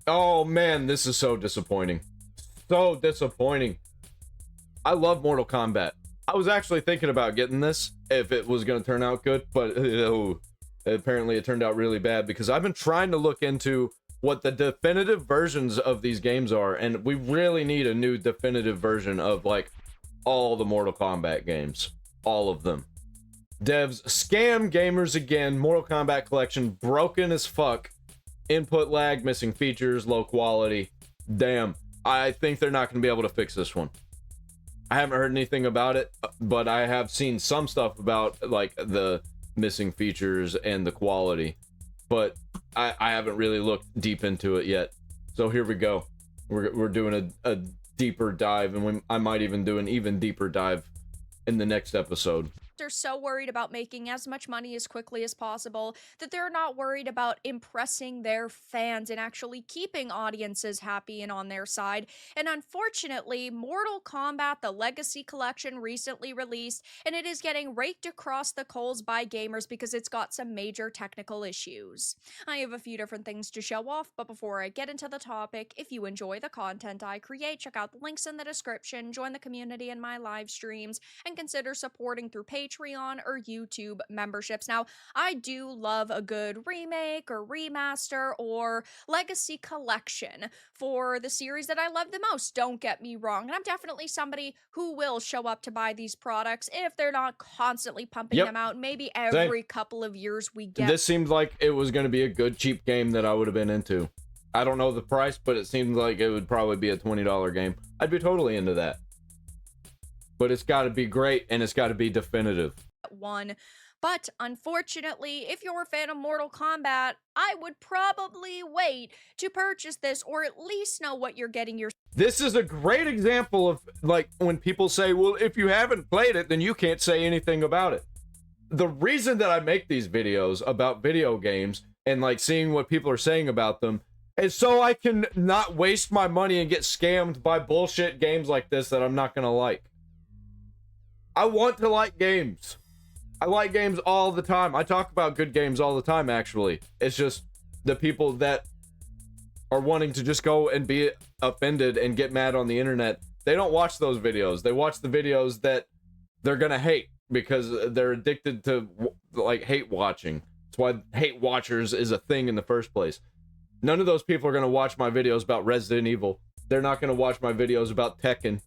Oh man, this is so disappointing. So disappointing. I love Mortal Kombat. I was actually thinking about getting this if it was going to turn out good, but apparently it turned out really bad because I've been trying to look into what the definitive versions of these games are, and we really need a new definitive version of like all the Mortal Kombat games. All of them. Devs scam gamers again. Mortal Kombat Collection broken as fuck. Input lag, missing features, low quality. Damn. I think they're not going to be able to fix this one. I haven't heard anything about it, but I have seen some stuff about like the missing features and the quality, but I haven't really looked deep into it yet. So here we go. We're doing a deeper dive, and I might even do an even deeper dive in the next episode. They're so worried about making as much money as quickly as possible that they're not worried about impressing their fans and actually keeping audiences happy and on their side. And unfortunately, Mortal Kombat the Legacy Collection recently released, and it is getting raked across the coals by gamers because it's got some major technical issues. I have a few different things to show off, but before I get into the topic, if you enjoy the content I create, check out the links in the description, join the community in my live streams, and consider supporting through Patreon or YouTube memberships. Now, I do love a good remake or remaster or legacy collection for the series that I love the most, don't get me wrong. And I'm definitely somebody who will show up to buy these products if they're not constantly pumping them out. Maybe every couple of years we get. This seemed like it was going to be a good cheap game that I would have been into. I don't know the price, but it seemed like it would probably be a $20 game. I'd be totally into that. But it's got to be great, and it's got to be definitive. But unfortunately, if you're a fan of Mortal Kombat, I would probably wait to purchase this, or at least know what you're getting your. This is a great example of, like, when people say, well, if you haven't played it, then you can't say anything about it. The reason that I make these videos about video games and, like, seeing what people are saying about them is so I can not waste my money and get scammed by bullshit games like this that I'm not gonna like. I want to like games. I like games all the time. I talk about good games all the time, actually. It's just the people that are wanting to just go and be offended and get mad on the internet, they don't watch those videos. They watch the videos that they're gonna hate because they're addicted to, like, hate watching. That's why hate watchers is a thing in the first place. None of those people are gonna watch my videos about Resident Evil. They're not gonna watch my videos about Tekken.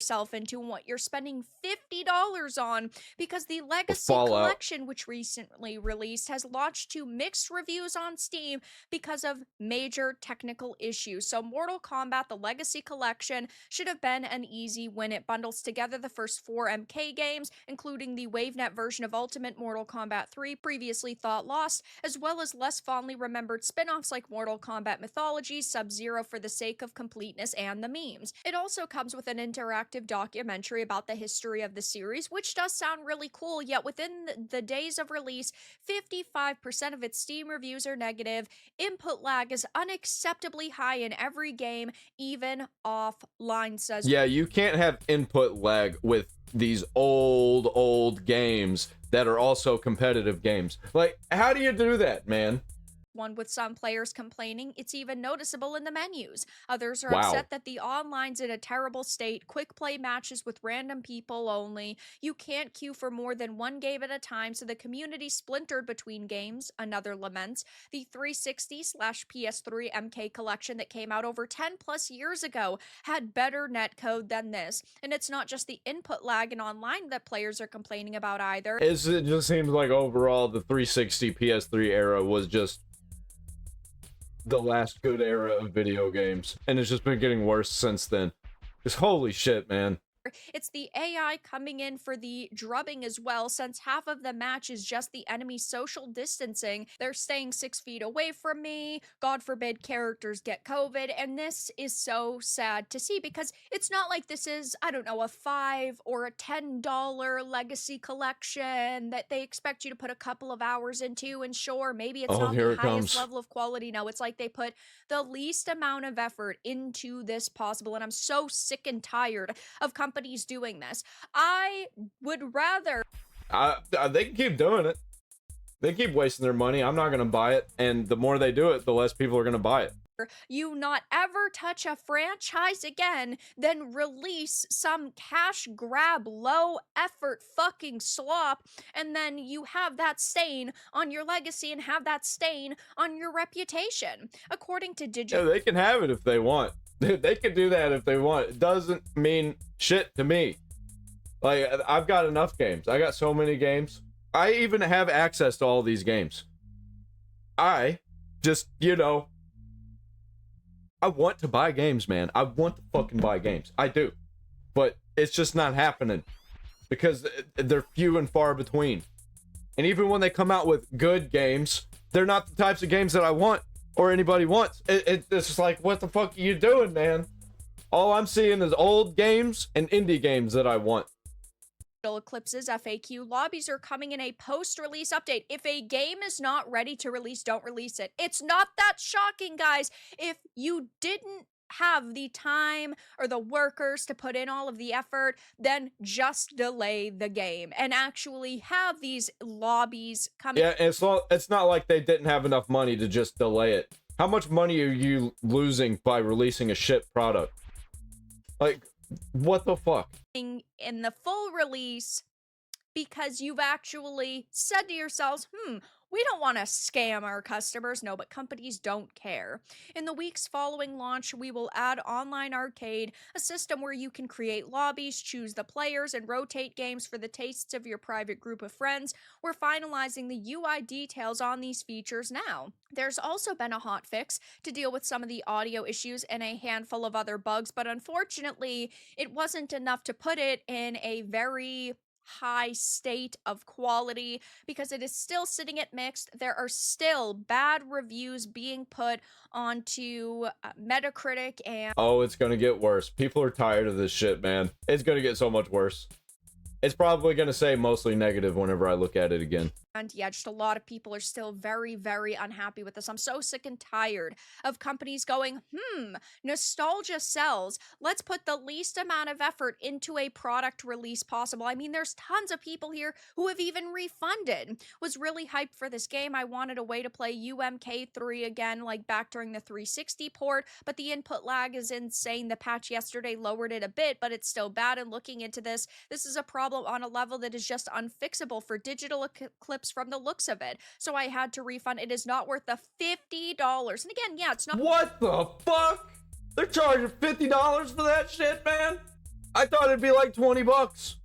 Yourself into what you're spending $50 on, because the Legacy Collection, which recently released, has launched to mixed reviews on Steam because of major technical issues. So Mortal Kombat the Legacy Collection should have been an easy win. It bundles together the first 4 MK games, including the WaveNet version of Ultimate Mortal Kombat 3, previously thought lost, as well as less fondly remembered spin-offs like Mortal Kombat Mythology, Sub-Zero for the sake of completeness, and the memes. It also comes with an interactive documentary about the history of the series, which does sound really cool, yet within the days of release, 55% of its Steam reviews are negative. Input lag is unacceptably high in every game, even offline, says. Yeah, you can't have input lag with these old games that are also competitive games. Like, how do you do that, man? One, with some players complaining it's even noticeable in the menus. Others are upset that the online's in a terrible state, quick play matches with random people only. You can't queue for more than one game at a time, so the community splintered between games. Another laments. The 360/PS3 MK collection that came out over 10 plus years ago had better netcode than this. And it's not just the input lag in online that players are complaining about either. It just seems like overall the 360 PS3 era was just the last good era of video games, and it's just been getting worse since then. Just holy shit, man. It's the AI coming in for the drubbing as well, since half of the match is just the enemy social distancing. They're staying 6 feet away from me. God forbid characters get COVID. And this is so sad to see, because it's not like this is, I don't know, a $5 or a $10 legacy collection that they expect you to put a couple of hours into. And sure, maybe it's not the highest level of quality. No, it's like they put the least amount of effort into this possible. And I'm so sick and tired of companies doing this. I would rather they can keep doing it. They keep wasting their money. I'm not gonna buy it, and the more they do it, the less people are gonna buy it. you not ever touch a franchise again, then release some cash grab, low effort fucking slop, and then you have that stain on your legacy and have that stain on your reputation. According to Yeah, they can have it if they want. They can do that if they want. It doesn't mean shit to me. Like, I've got enough games. I got so many games. I even have access to all these games. I just, I want to buy games, man. I want to fucking buy games. I do. But it's just not happening because they're few and far between. And even when they come out with good games, they're not the types of games that I want or anybody wants. It's just like, what the fuck are you doing, man? All I'm seeing is old games and indie games that I want. Eclipse's FAQ lobbies are coming in a post-release update. If a game is not ready to release, don't release it. It's not that shocking, guys. If you didn't have the time or the workers to put in all of the effort, then just delay the game and actually have these lobbies come. Yeah, it's not like they didn't have enough money to just delay it. How much money are you losing by releasing a shit product? Like, what the fuck? In the full release, because you've actually said to yourselves, we don't want to scam our customers. No, but companies don't care. In the weeks following launch, we will add online arcade, a system where you can create lobbies, choose the players, and rotate games for the tastes of your private group of friends. We're finalizing the UI details on these features now. There's also been a hotfix to deal with some of the audio issues and a handful of other bugs, but unfortunately, it wasn't enough to put it in a very high state of quality because it is still sitting at mixed. There are still bad reviews being put onto Metacritic and oh, it's gonna get worse. People are tired of this shit, man. It's gonna get so much worse. It's probably gonna say mostly negative whenever I look at it again. And yeah, just a lot of people are still very, very unhappy with this. I'm so sick and tired of companies going, nostalgia sells. Let's put the least amount of effort into a product release possible. I mean, there's tons of people here who have even refunded. Was really hyped for this game. I wanted a way to play UMK3 again, like back during the 360 port, but the input lag is insane. The patch yesterday lowered it a bit, but it's still bad. And looking into this is a problem on a level that is just unfixable for Digital Eclipse from the looks of it. So I had to refund. It is not worth the $50. And again, yeah, it's not. What the fuck? They're charging $50 for that shit, man? I thought it'd be like 20 bucks.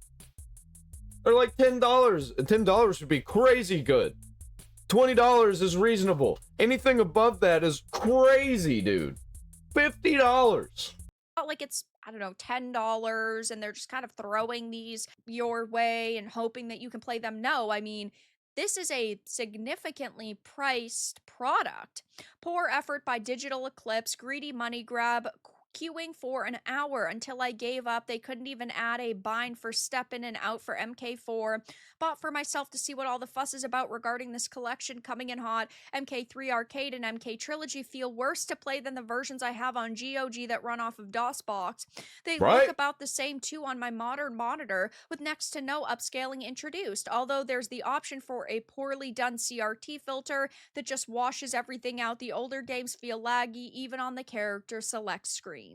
Or like $10. $10 would be crazy good. $20 is reasonable. Anything above that is crazy, dude. $50. Like it's, I don't know, $10 and they're just kind of throwing these your way and hoping that you can play them. No, I mean, this is a significantly priced product. Poor effort by Digital Eclipse, greedy money grab, queuing for an hour until I gave up. They couldn't even add a bind for step in and out for MK4. Bought for myself to see what all the fuss is about regarding this collection coming in hot. MK3 Arcade and MK Trilogy feel worse to play than the versions I have on GOG that run off of DOSBox. They look about the same too on my modern monitor with next to no upscaling introduced, although there's the option for a poorly done CRT filter that just washes everything out. The older games feel laggy even on the character select screen.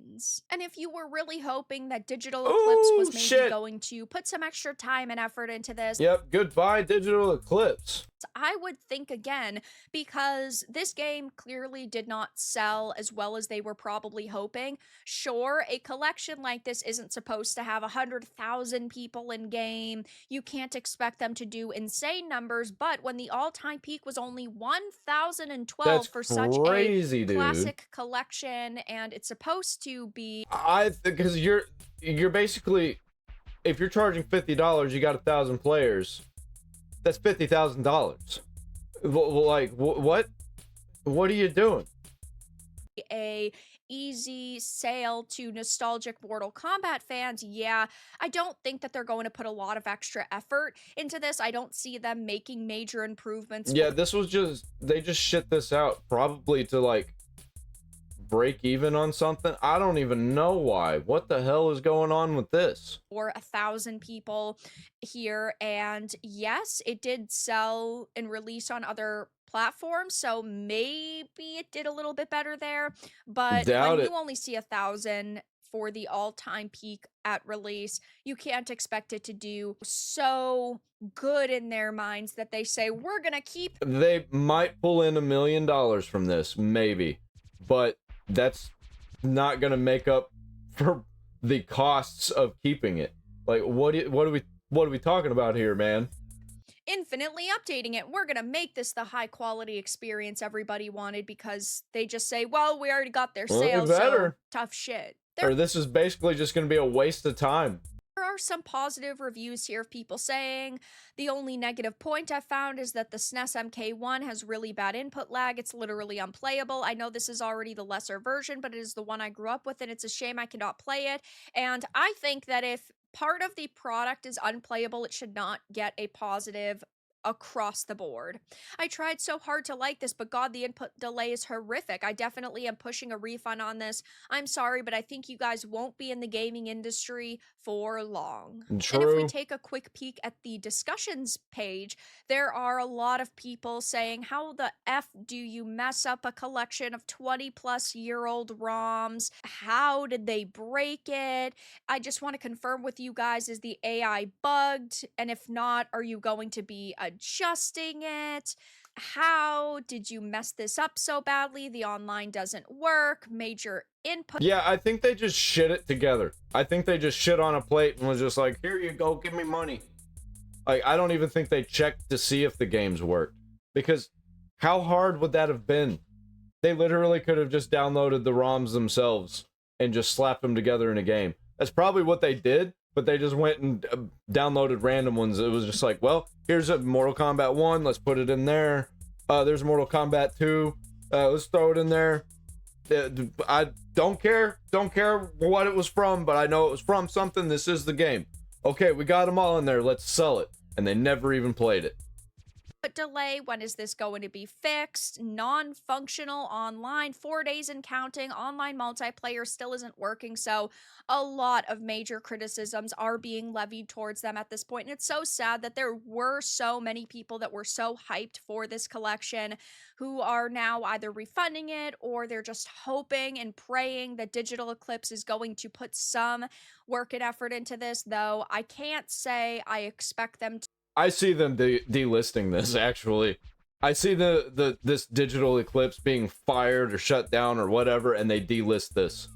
And if you were really hoping that Digital Eclipse was maybe going to put some extra time and effort into this. Yep, goodbye Digital Eclipse. I would think again, because this game clearly did not sell as well as they were probably hoping. Sure, a collection like this isn't supposed to have 100,000 people in game. You can't expect them to do insane numbers, but when the all-time peak was only 1,012 for such a classic collection, and it's supposed to be... because you're basically, if you're charging $50, you got 1,000 players. That's $50,000. Like, what? What are you doing? A easy sale to nostalgic Mortal Kombat fans. Yeah, I don't think that they're going to put a lot of extra effort into this. I don't see them making major improvements. Yeah, this was just, they just shit this out probably to like break even on something. I don't even know why. What the hell is going on with this? Or 1,000 people here, and yes, it did sell and release on other platforms, so maybe it did a little bit better there. But when Doubt you it. only see 1,000 for the all-time peak at release, you can't expect it to do so good in their minds that they say, we're gonna keep. They might pull in $1 million from this, maybe, but that's not gonna make up for the costs of keeping it. Like, what are we talking about here, man? Infinitely updating it. We're gonna make this the high quality experience everybody wanted because they just say, well, we already got their Well, they sales, so better. tough shit. Or this is basically just gonna be a waste of time. There are some positive reviews here of people saying the only negative point I've found is that the SNES MK1 has really bad input lag. It's literally unplayable. I know this is already the lesser version, but it is the one I grew up with, and it's a shame I cannot play it. And I think that if part of the product is unplayable, it should not get a positive across the board. I tried so hard to like this, but God, the input delay is horrific. I definitely am pushing a refund on this. I'm sorry, but I think you guys won't be in the gaming industry for long. And if we True. take a quick peek at the discussions page, there are a lot of people saying, how the F do you mess up a collection of 20-plus-year-old ROMs? How did they break it? I just want to confirm with you guys, is the AI bugged? And if not, are you going to be adjusting it? How did you mess this up so badly? The online doesn't work. Major input. Yeah, I think they just shit it together. I think they just shit on a plate and was just like, here you go, give me money. Like, I don't even think they checked to see if the games worked. Because how hard would that have been? They literally could have just downloaded the ROMs themselves and just slapped them together in a game. That's probably what they did, but they just went and downloaded random ones. It was just like, well, here's a Mortal Kombat 1, let's put it in there. There's Mortal Kombat 2, let's throw it in there. I don't care what it was from, but I know it was from something. This is the game. Okay, we got them all in there, let's sell it. And they never even played it. Delay. When is this going to be fixed? Non-functional online, 4 days and counting. Online multiplayer still isn't working, so a lot of major criticisms are being levied towards them at this point. And it's so sad that there were so many people that were so hyped for this collection who are now either refunding it or they're just hoping and praying that Digital Eclipse is going to put some work and effort into this, though I can't say I expect them to. I see them delisting this, actually. I see this Digital Eclipse being fired or shut down or whatever, and they delist this.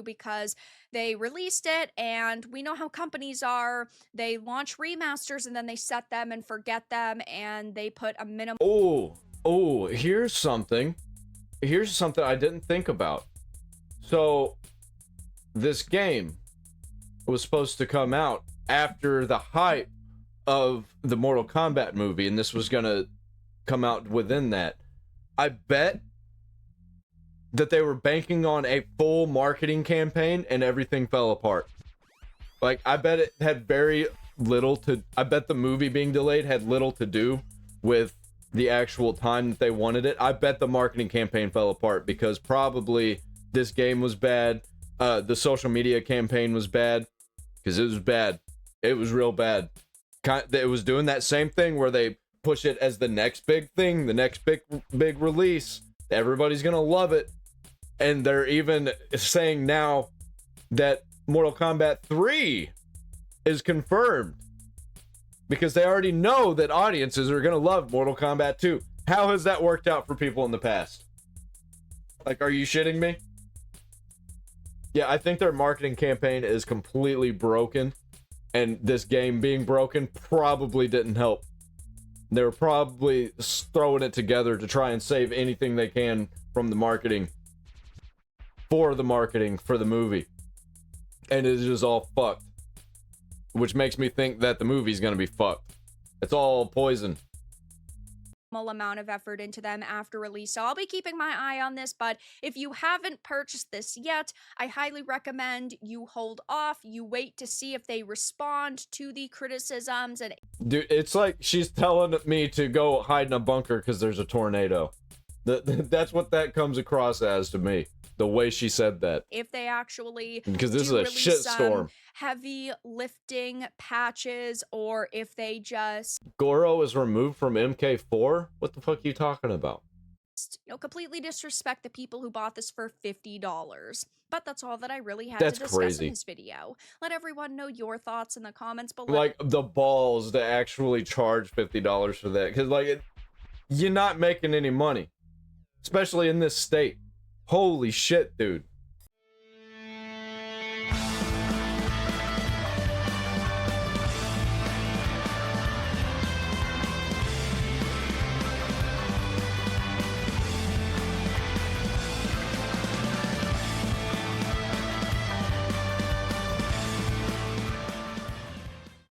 Because they released it, and we know how companies are. They launch remasters and then they set them and forget them, and they put a minimum. Oh, here's something I didn't think about. So this game was supposed to come out after the hype of the Mortal Kombat movie, and this was gonna come out within that. I bet that they were banking on a full marketing campaign and everything fell apart. Like, I bet it had very little to, I bet the movie being delayed had little to do with the actual time that they wanted it. I bet the marketing campaign fell apart because probably this game was bad. The social media campaign was bad because it was bad. It was real bad. It was doing that same thing where they push it as the next big thing, the next big release. Everybody's gonna love it. And they're even saying now that Mortal Kombat 3 is confirmed because they already know that audiences are gonna love Mortal Kombat 2. How has that worked out for people in the past? Like, are you shitting me? Yeah, I think their marketing campaign is completely broken, and this game being broken probably didn't help. They were probably throwing it together to try and save anything they can from the marketing for the movie. And it's just all fucked. Which makes me think that the movie's gonna be fucked. It's all poison. Amount of effort into them after release, so I'll be keeping my eye on this. But if you haven't purchased this yet, I highly recommend you hold off. You wait to see if they respond to the criticisms. And dude, it's like she's telling me to go hide in a bunker because there's a tornado. That's what that comes across as to me. The way she said that. If they actually Because this is do a release shitstorm. heavy lifting patches, or if they just, Goro is removed from MK4? What the fuck are you talking about? completely disrespect the people who bought this for $50. But that's all that I really had That's to discuss crazy. in this video. Let everyone know your thoughts in the comments below. Like, the balls to actually charge $50 for that. Because, like, you're not making any money. Especially in this state. Holy shit, dude.